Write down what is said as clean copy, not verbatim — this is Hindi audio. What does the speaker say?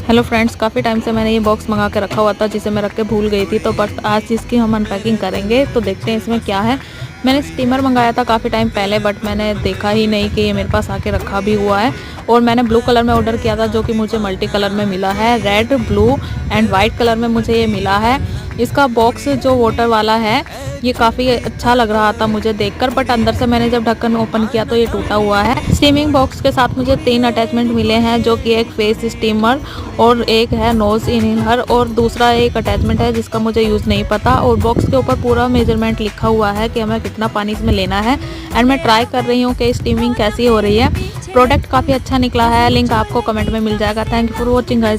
हेलो फ्रेंड्स, काफ़ी टाइम से मैंने ये बॉक्स मंगा के रखा हुआ था जिसे मैं रख के भूल गई थी। तो बट आज इसकी हम अनपैकिंग करेंगे, तो देखते हैं इसमें क्या है। मैंने स्टीमर मंगाया था काफ़ी टाइम पहले, बट मैंने देखा ही नहीं कि ये मेरे पास आके रखा भी हुआ है। और मैंने ब्लू कलर में ऑर्डर किया था, जो कि मुझे मल्टी कलर में मिला है। Red, blue and white colour में मुझे ये मिला है। इसका बॉक्स जो वाटर वाला है ये काफ़ी अच्छा लग रहा था मुझे देखकर, बट अंदर से मैंने जब ढक्कन ओपन किया तो ये टूटा हुआ है। स्टीमिंग बॉक्स के साथ मुझे 3 अटैचमेंट मिले हैं, जो कि एक फेस स्टीमर और एक है नोज इनहेलर और दूसरा एक अटैचमेंट है जिसका मुझे यूज़ नहीं पता। और बॉक्स के ऊपर पूरा मेजरमेंट लिखा हुआ है कि हमें कितना पानी इसमें लेना है। एंड मैं ट्राई कर रही हूँ कि स्टीमिंग कैसी हो रही है। प्रोडक्ट काफ़ी अच्छा निकला है। लिंक आपको कमेंट में मिल जाएगा। Thank you for watching guys.